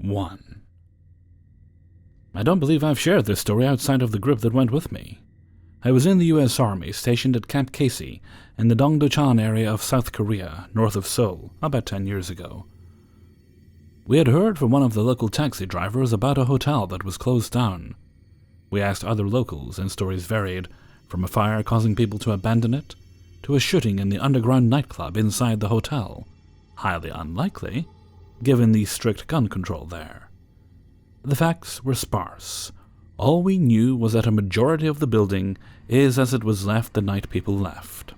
1. I don't believe I've shared this story outside of the group that went with me. I was in the U.S. Army, stationed at Camp Casey in the Dongducheon area of South Korea, north of Seoul, about 10 years ago. We had heard from one of the local taxi drivers about a hotel that was closed down. We asked other locals, and stories varied, from a fire causing people to abandon it, to a shooting in the underground nightclub inside the hotel. Highly unlikely, given the strict gun control there. The facts were sparse. All we knew was that a majority of the building is as it was left the night people left.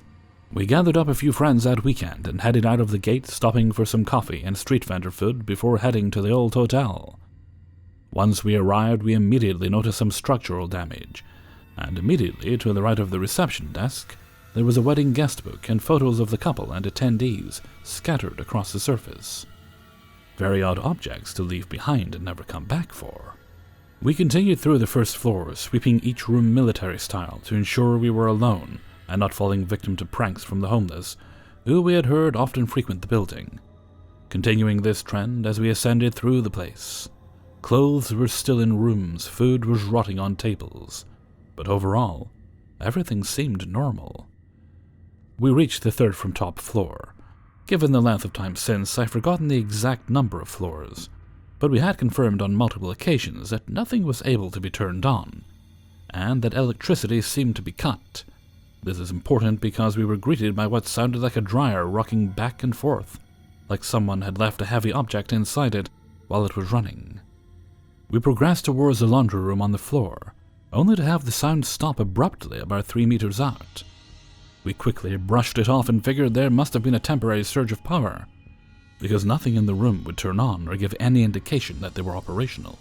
We gathered up a few friends that weekend and headed out of the gate, stopping for some coffee and street vendor food before heading to the old hotel. Once we arrived, we immediately noticed some structural damage, and immediately to the right of the reception desk, there was a wedding guest book and photos of the couple and attendees scattered across the surface. Very odd objects to leave behind and never come back for. We continued through the first floor, sweeping each room military style to ensure we were alone and not falling victim to pranks from the homeless, who we had heard often frequent the building. Continuing this trend as we ascended through the place. Clothes were still in rooms, food was rotting on tables, but overall, everything seemed normal. We reached the third from top floor. Given the length of time since, I've forgotten the exact number of floors, but we had confirmed on multiple occasions that nothing was able to be turned on, and that electricity seemed to be cut. This is important because we were greeted by what sounded like a dryer rocking back and forth, like someone had left a heavy object inside it while it was running. We progressed towards the laundry room on the floor, only to have the sound stop abruptly about 3 meters out. We quickly brushed it off and figured there must have been a temporary surge of power, because nothing in the room would turn on or give any indication that they were operational.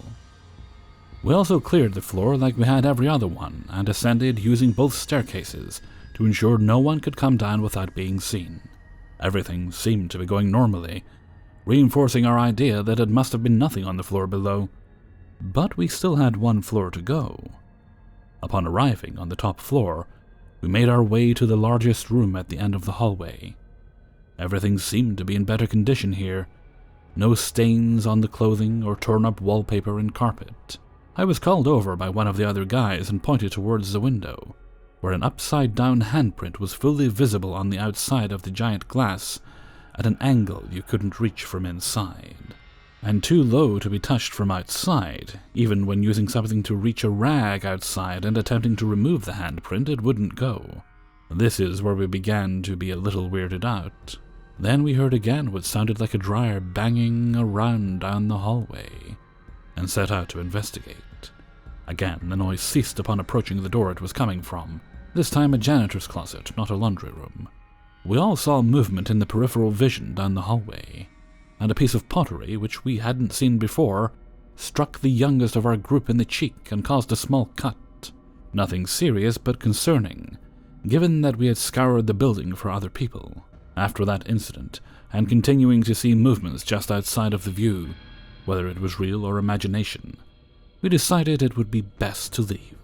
We also cleared the floor like we had every other one, and ascended using both staircases to ensure no one could come down without being seen. Everything seemed to be going normally, reinforcing our idea that it must have been nothing on the floor below. But we still had one floor to go. Upon arriving on the top floor, we made our way to the largest room at the end of the hallway. Everything seemed to be in better condition here. No stains on the clothing or torn-up wallpaper and carpet. I was called over by one of the other guys and pointed towards the window, where an upside-down handprint was fully visible on the outside of the giant glass at an angle you couldn't reach from inside, and too low to be touched from outside. Even when using something to reach a rag outside and attempting to remove the handprint, it wouldn't go. This is where we began to be a little weirded out. Then we heard again what sounded like a dryer banging around down the hallway, and set out to investigate. Again, the noise ceased upon approaching the door it was coming from, this time a janitor's closet, not a laundry room. We all saw movement in the peripheral vision down the hallway, and a piece of pottery, which we hadn't seen before, struck the youngest of our group in the cheek and caused a small cut. Nothing serious, but concerning, given that we had scoured the building for other people. After that incident, and continuing to see movements just outside of the view, whether it was real or imagination, we decided it would be best to leave.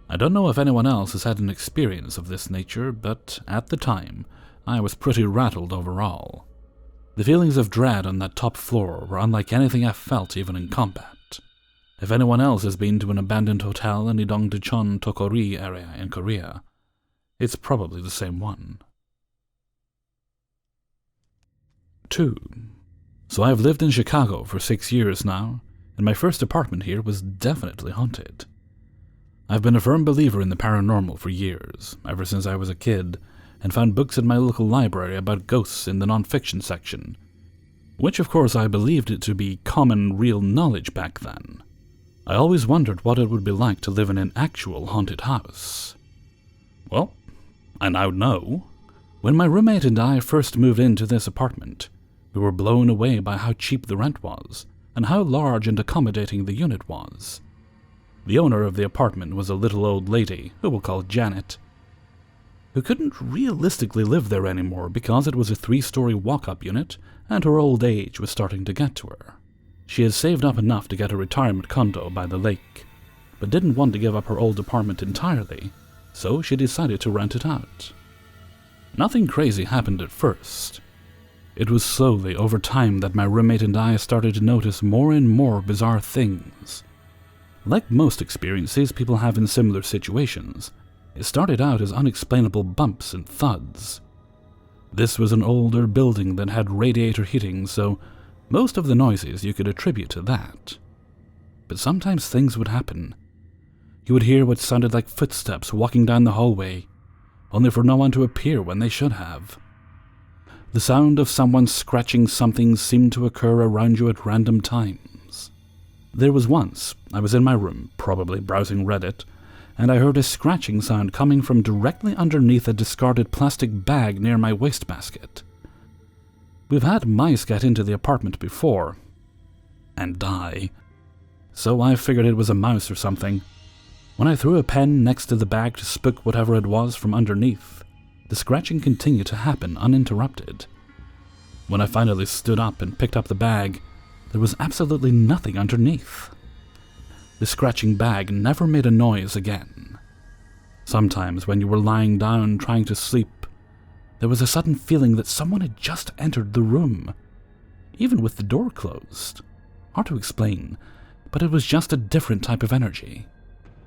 I don't know if anyone else has had an experience of this nature, but at the time, I was pretty rattled overall. The feelings of dread on that top floor were unlike anything I've felt even in combat. If anyone else has been to an abandoned hotel in the Dongducheon Tokori area in Korea, it's probably the same one. 2. So I've lived in Chicago for 6 years now, and my first apartment here was definitely haunted. I've been a firm believer in the paranormal for years, ever since I was a kid, and found books in my local library about ghosts in the non-fiction section, which of course I believed it to be common real knowledge back then. I always wondered what it would be like to live in an actual haunted house. Well, I now know. When my roommate and I first moved into this apartment, we were blown away by how cheap the rent was, and how large and accommodating the unit was. The owner of the apartment was a little old lady, who we'll call Janet, who couldn't realistically live there anymore because it was a 3-story walk-up unit, and her old age was starting to get to her. She had saved up enough to get a retirement condo by the lake, but didn't want to give up her old apartment entirely, so she decided to rent it out. Nothing crazy happened at first. It was slowly, over time, that my roommate and I started to notice more and more bizarre things. Like most experiences people have in similar situations, it started out as unexplainable bumps and thuds. This was an older building that had radiator heating, so most of the noises you could attribute to that. But sometimes things would happen. You would hear what sounded like footsteps walking down the hallway, only for no one to appear when they should have. The sound of someone scratching something seemed to occur around you at random times. There was once, I was in my room, probably browsing Reddit, and I heard a scratching sound coming from directly underneath a discarded plastic bag near my wastebasket. We've had mice get into the apartment before, and die, so I figured it was a mouse or something. When I threw a pen next to the bag to spook whatever it was from underneath, the scratching continued to happen uninterrupted. When I finally stood up and picked up the bag, there was absolutely nothing underneath. The scratching bag never made a noise again. Sometimes when you were lying down trying to sleep, there was a sudden feeling that someone had just entered the room, even with the door closed. Hard to explain, but it was just a different type of energy.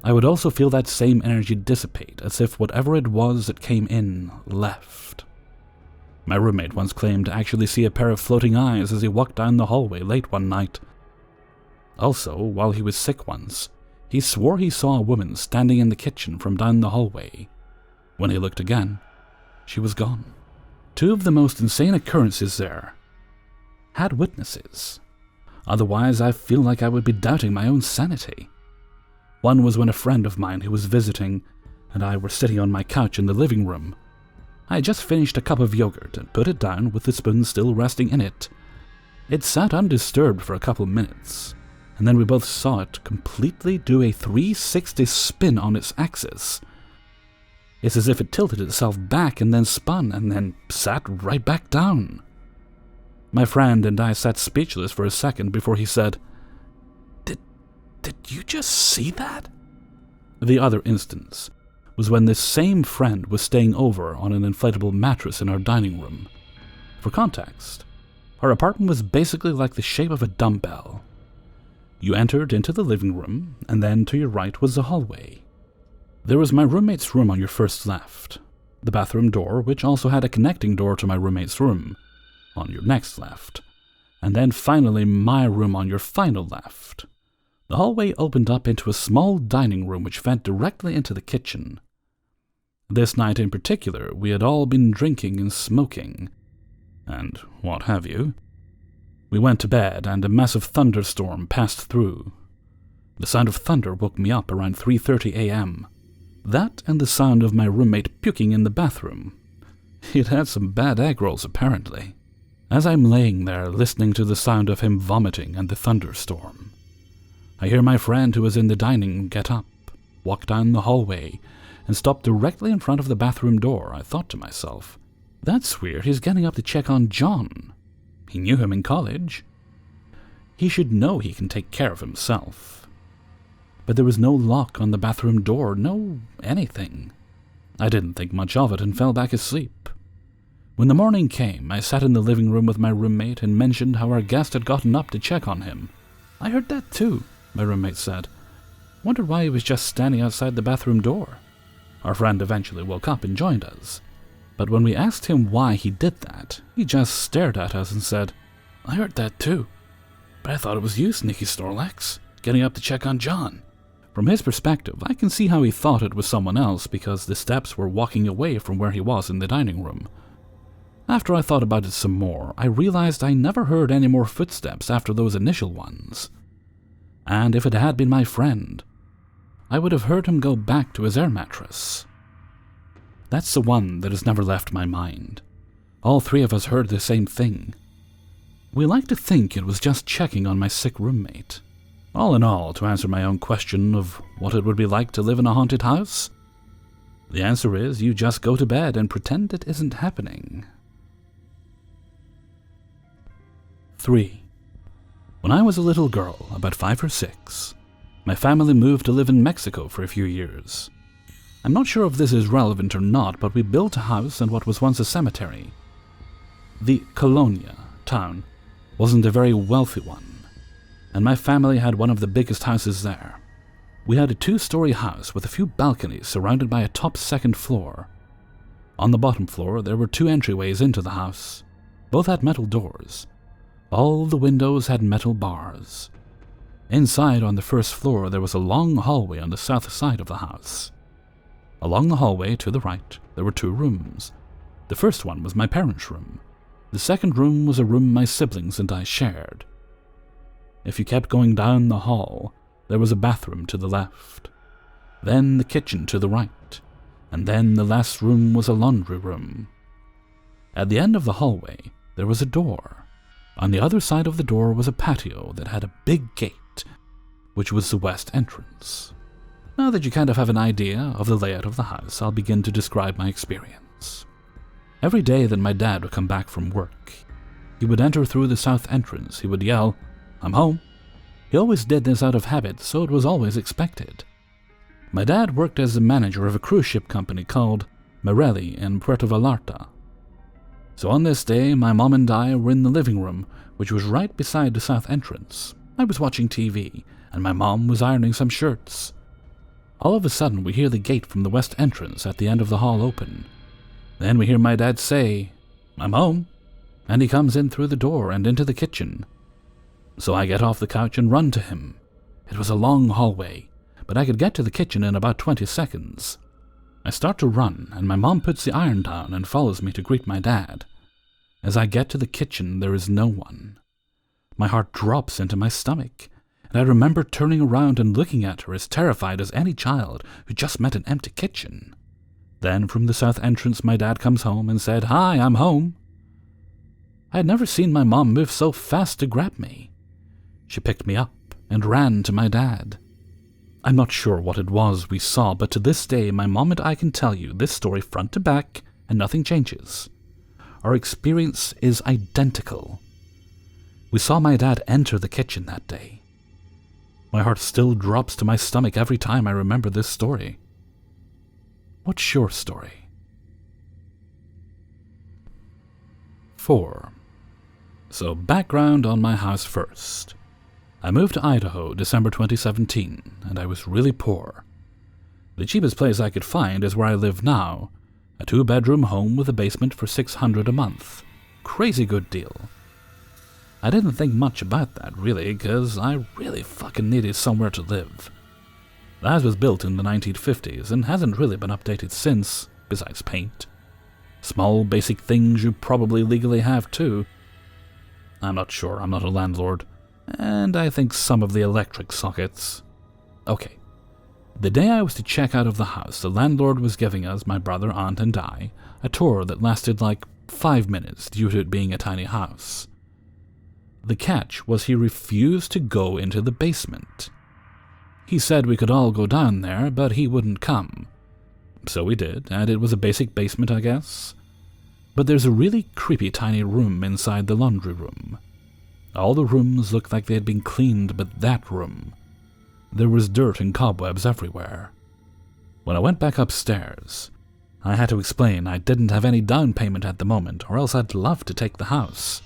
I would also feel that same energy dissipate, as if whatever it was that came in left. My roommate once claimed to actually see a pair of floating eyes as he walked down the hallway late one night. Also, while he was sick once, he swore he saw a woman standing in the kitchen from down the hallway. When he looked again, she was gone. Two of the most insane occurrences there had witnesses. Otherwise, I feel like I would be doubting my own sanity. One was when a friend of mine who was visiting and I were sitting on my couch in the living room. I had just finished a cup of yogurt and put it down with the spoon still resting in it. It sat undisturbed for a couple minutes, and then we both saw it completely do a 360 spin on its axis. It's as if it tilted itself back and then spun and then sat right back down. My friend and I sat speechless for a second before he said, Did you just see that? The other instance was when this same friend was staying over on an inflatable mattress in our dining room. For context, our apartment was basically like the shape of a dumbbell. You entered into the living room, and then to your right was the hallway. There was my roommate's room on your first left, the bathroom door, which also had a connecting door to my roommate's room, on your next left, and then finally my room on your final left. The hallway opened up into a small dining room which fed directly into the kitchen. This night in particular, we had all been drinking and smoking, and what have you. We went to bed, and a massive thunderstorm passed through. The sound of thunder woke me up around 3:30 a.m. That and the sound of my roommate puking in the bathroom. He'd had some bad egg rolls, apparently. As I'm laying there listening to the sound of him vomiting and the thunderstorm, I hear my friend who was in the dining get up, walk down the hallway, and stop directly in front of the bathroom door. I thought to myself, that's weird, he's getting up to check on John. He knew him in college. He should know he can take care of himself. But there was no lock on the bathroom door, no anything. I didn't think much of it and fell back asleep. When the morning came, I sat in the living room with my roommate and mentioned how our guest had gotten up to check on him. I heard that too, my roommate said. Wondered why he was just standing outside the bathroom door. Our friend eventually woke up and joined us. But when we asked him why he did that, he just stared at us and said, I heard that too, but I thought it was you, Sneaky Snorlax, getting up to check on John. From his perspective, I can see how he thought it was someone else because the steps were walking away from where he was in the dining room. After I thought about it some more, I realized I never heard any more footsteps after those initial ones. And if it had been my friend, I would have heard him go back to his air mattress. That's the one that has never left my mind. All three of us heard the same thing. We like to think it was just checking on my sick roommate. All in all, to answer my own question of what it would be like to live in a haunted house, the answer is you just go to bed and pretend it isn't happening. 3. When I was a little girl, about 5 or 6, my family moved to live in Mexico for a few years. I'm not sure if this is relevant or not, but we built a house in what was once a cemetery. The Colonia town wasn't a very wealthy one, and my family had one of the biggest houses there. We had a 2-story house with a few balconies surrounded by a top second floor. On the bottom floor there were 2 entryways into the house. Both had metal doors. All the windows had metal bars. Inside on the first floor there was a long hallway on the south side of the house. Along the hallway to the right there were 2 rooms. The first one was my parents' room. The second room was a room my siblings and I shared. If you kept going down the hall, there was a bathroom to the left, then the kitchen to the right, and then the last room was a laundry room. At the end of the hallway, there was a door. On the other side of the door was a patio that had a big gate, which was the west entrance. Now that you kind of have an idea of the layout of the house, I'll begin to describe my experience. Every day that my dad would come back from work, he would enter through the south entrance. He would yell, "I'm home." He always did this out of habit, so it was always expected. My dad worked as the manager of a cruise ship company called Marelli in Puerto Vallarta. So on this day, my mom and I were in the living room, which was right beside the south entrance. I was watching TV, and my mom was ironing some shirts. All of a sudden, we hear the gate from the west entrance at the end of the hall open. Then we hear my dad say, "I'm home," and he comes in through the door and into the kitchen. So I get off the couch and run to him. It was a long hallway, but I could get to the kitchen in about 20 seconds. I start to run, and my mom puts the iron down and follows me to greet my dad. As I get to the kitchen, there is no one. My heart drops into my stomach, and I remember turning around and looking at her as terrified as any child who just met an empty kitchen. Then from the south entrance my dad comes home and said, "Hi, I'm home." I had never seen my mom move so fast to grab me. She picked me up and ran to my dad. I'm not sure what it was we saw, but to this day my mom and I can tell you this story front to back and nothing changes. Our experience is identical. We saw my dad enter the kitchen that day. My heart still drops to my stomach every time I remember this story. What's your story? 4. So background on my house first. I moved to Idaho December 2017, and I was really poor. The cheapest place I could find is where I live now, a 2-bedroom home with a basement for $600 a month. Crazy good deal. I didn't think much about that, really, because I really fucking needed somewhere to live. The house was built in the 1950s and hasn't really been updated since, besides paint. Small, basic things you probably legally have too. I'm not sure, I'm not a landlord. And I think some of the electric sockets. Okay. The day I was to check out of the house, the landlord was giving us, my brother, aunt, and I, a tour that lasted like 5 minutes due to it being a tiny house. The catch was he refused to go into the basement. He said we could all go down there, but he wouldn't come. So we did, and it was a basic basement, I guess. But there's a really creepy tiny room inside the laundry room. All the rooms looked like they had been cleaned, but that room, there was dirt and cobwebs everywhere. When I went back upstairs, I had to explain I didn't have any down payment at the moment, or else I'd love to take the house.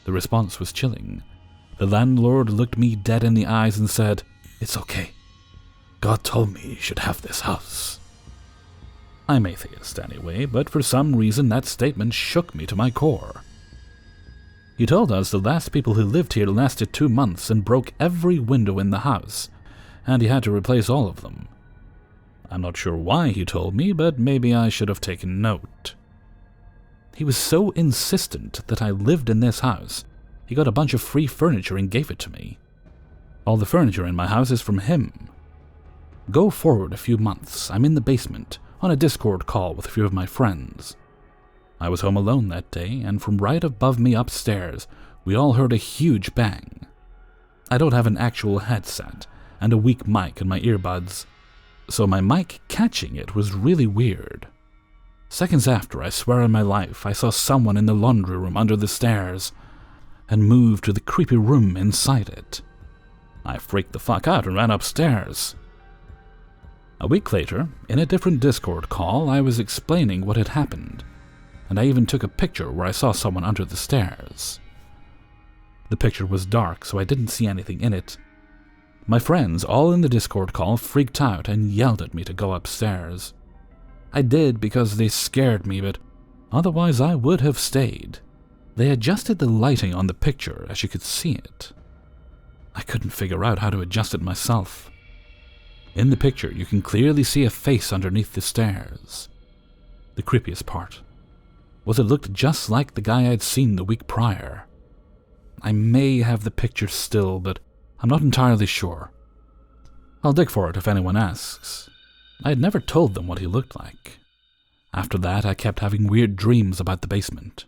The response was chilling. The landlord looked me dead in the eyes and said, "It's okay. God told me you should have this house." I'm atheist anyway, but for some reason that statement shook me to my core. He told us the last people who lived here lasted 2 months and broke every window in the house, and he had to replace all of them. I'm not sure why he told me, but maybe I should have taken note. He was so insistent that I lived in this house, he got a bunch of free furniture and gave it to me. All the furniture in my house is from him. Go forward a few months, I'm in the basement, on a Discord call with a few of my friends. I was home alone that day, and from right above me upstairs, we all heard a huge bang. I don't have an actual headset, and a weak mic in my earbuds, so my mic catching it was really weird. Seconds after, I swear on my life, I saw someone in the laundry room under the stairs, and moved to the creepy room inside it. I freaked the fuck out and ran upstairs. A week later, in a different Discord call, I was explaining what had happened. and I even took a picture where I saw someone under the stairs. The picture was dark, so I didn't see anything in it. My friends, all in the Discord call, freaked out and yelled at me to go upstairs. I did because they scared me, but otherwise I would have stayed. They adjusted the lighting on the picture as you could see it. I couldn't figure out how to adjust it myself. In the picture, you can clearly see a face underneath the stairs. The creepiest part was it looked just like the guy I'd seen the week prior. I may have the picture still, but I'm not entirely sure. I'll dig for it if anyone asks. I had never told them what he looked like. After that, I kept having weird dreams about the basement.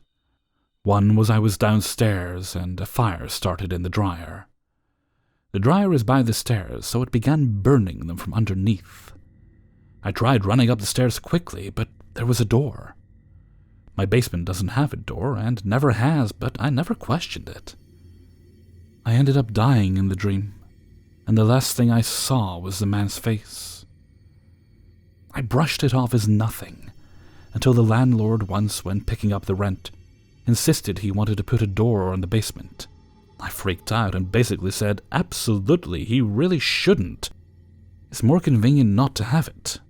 One was I was downstairs and a fire started in the dryer. The dryer is by the stairs, so it began burning them from underneath. I tried running up the stairs quickly, but there was a door. My basement doesn't have a door, and never has, but I never questioned it. I ended up dying in the dream, and the last thing I saw was the man's face. I brushed it off as nothing, until the landlord once, when picking up the rent, insisted he wanted to put a door on the basement. I freaked out and basically said, absolutely, he really shouldn't. It's more convenient not to have it.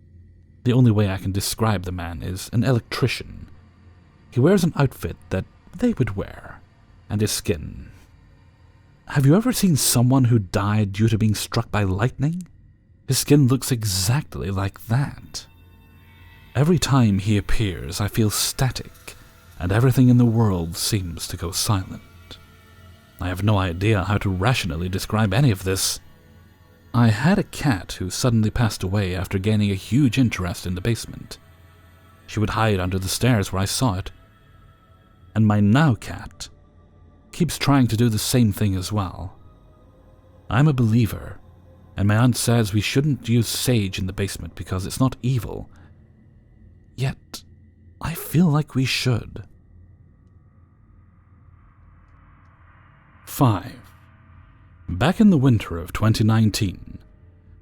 The only way I can describe the man is an electrician. He wears an outfit that they would wear, and his skin. Have you ever seen someone who died due to being struck by lightning? His skin looks exactly like that. Every time he appears, I feel static, and everything in the world seems to go silent. I have no idea how to rationally describe any of this. I had a cat who suddenly passed away after gaining a huge interest in the basement. She would hide under the stairs where I saw it. And my now cat keeps trying to do the same thing as well. I'm a believer, and my aunt says we shouldn't use sage in the basement because it's not evil. Yet, I feel like we should. 5. Back in the winter of 2019,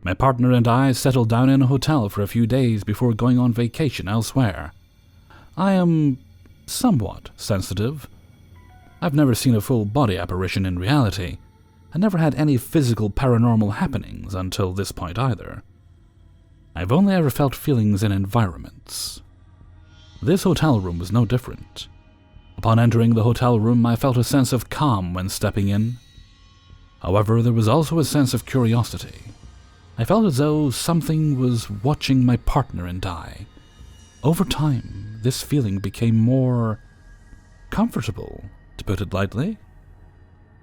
my partner and I settled down in a hotel for a few days before going on vacation elsewhere. I am somewhat sensitive. I've never seen a full body apparition in reality. I never had any physical paranormal happenings until this point either. I've only ever felt feelings in environments. This hotel room was no different. Upon entering the hotel room, I felt a sense of calm when stepping in. However, there was also a sense of curiosity. I felt as though something was watching my partner and I. Over time, this feeling became more comfortable, to put it lightly.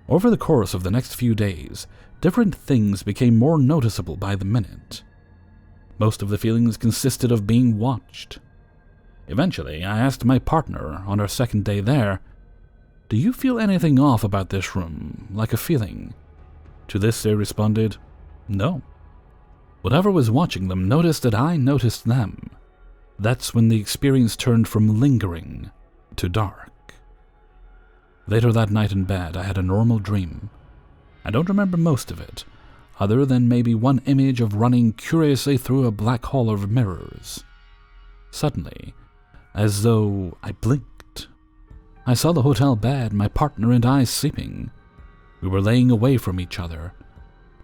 Over the course of the next few days, different things became more noticeable by the minute. Most of the feelings consisted of being watched. Eventually, I asked my partner on our second day there, "Do you feel anything off about this room, like a feeling?" To this they responded, "No." Whatever was watching them noticed that I noticed them. That's when the experience turned from lingering to dark. Later that night in bed, I had a normal dream. I don't remember most of it, other than maybe one image of running curiously through a black hole of mirrors. Suddenly, as though I blinked, I saw the hotel bed, my partner and I sleeping. We were laying away from each other,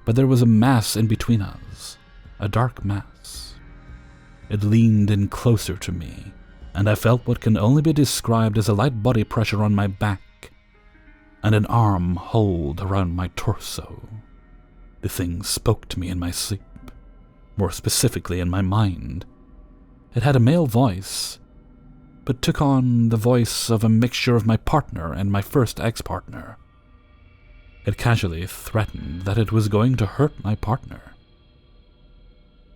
but there was a mass in between us, a dark mass. It leaned in closer to me, and I felt what can only be described as a light body pressure on my back, and an arm hold around my torso. The thing spoke to me in my sleep, more specifically in my mind. It had a male voice, but took on the voice of a mixture of my partner and my first ex-partner. It casually threatened that it was going to hurt my partner.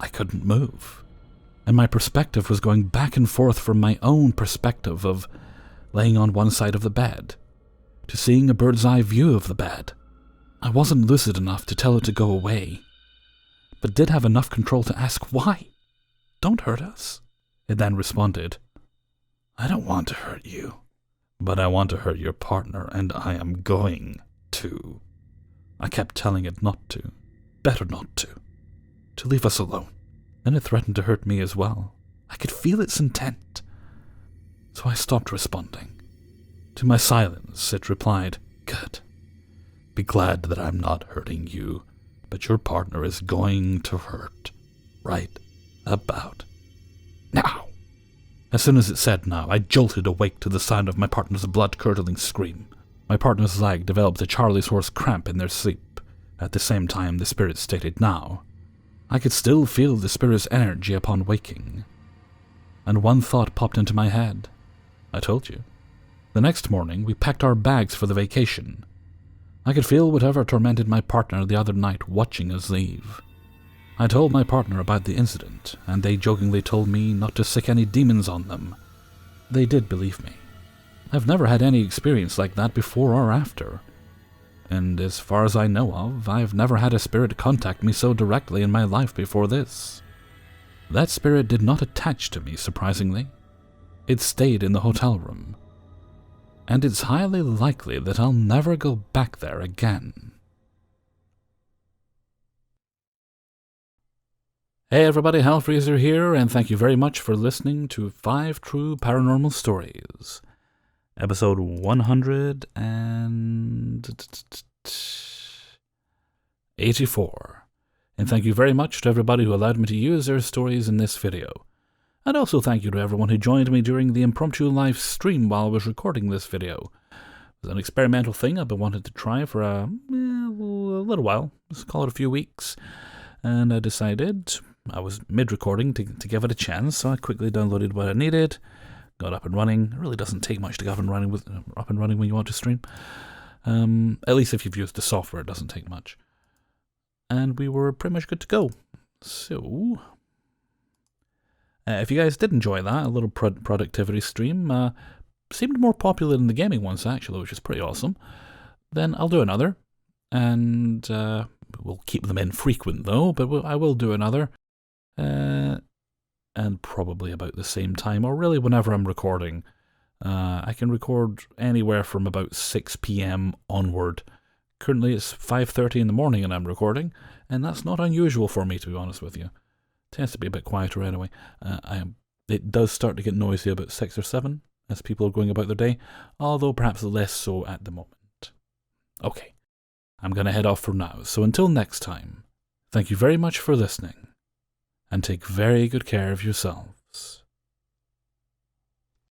I couldn't move, and my perspective was going back and forth from my own perspective of laying on one side of the bed to seeing a bird's-eye view of the bed. I wasn't lucid enough to tell it to go away, but did have enough control to ask why. "Don't hurt us." It then responded, "I don't want to hurt you, but I want to hurt your partner, and I am going to." I kept telling it not to, better not to leave us alone. Then it threatened to hurt me as well. I could feel its intent. so I stopped responding. To my silence, it replied, "Good. Be glad that I'm not hurting you, but your partner is going to hurt. Right about now." As soon as it said now, I jolted awake to the sound of my partner's blood-curdling scream. My partner's leg developed a Charlie's horse cramp in their sleep. At the same time, the spirit stated now. I could still feel the spirit's energy upon waking. And one thought popped into my head. I told you. The next morning, we packed our bags for the vacation. I could feel whatever tormented my partner the other night watching us leave. I told my partner about the incident, and they jokingly told me not to sick any demons on them. They did believe me. I've never had any experience like that before or after. And as far as I know of, I've never had a spirit contact me so directly in my life before this. That spirit did not attach to me, surprisingly. It stayed in the hotel room. And it's highly likely that I'll never go back there again. Hey everybody, Hellfreezer here, and thank you very much for listening to 5 True Paranormal Stories. Episode 184. And thank you very much to everybody who allowed me to use their stories in this video. And also thank you to everyone who joined me during the impromptu live stream while I was recording this video. It was an experimental thing I've been wanting to try for a little while, let's call it a few weeks. And I decided, I was mid-recording to give it a chance, so I quickly downloaded what I needed, got up and running. It really doesn't take much to get up and running when you want to stream. At least if you've used the software, it doesn't take much. And we were pretty much good to go. So, if you guys did enjoy that, a little productivity stream, seemed more popular than the gaming ones actually, which is pretty awesome, then I'll do another. And we'll keep them infrequent though, but I will do another. And probably about the same time, or really whenever I'm recording. I can record anywhere from about 6 p.m. onward. Currently it's 5:30 in the morning and I'm recording, and that's not unusual for me, to be honest with you. It tends to be a bit quieter anyway. It does start to get noisy about 6 or 7 as people are going about their day, although perhaps less so at the moment. Okay, I'm going to head off for now, so until next time, thank you very much for listening, and take very good care of yourself.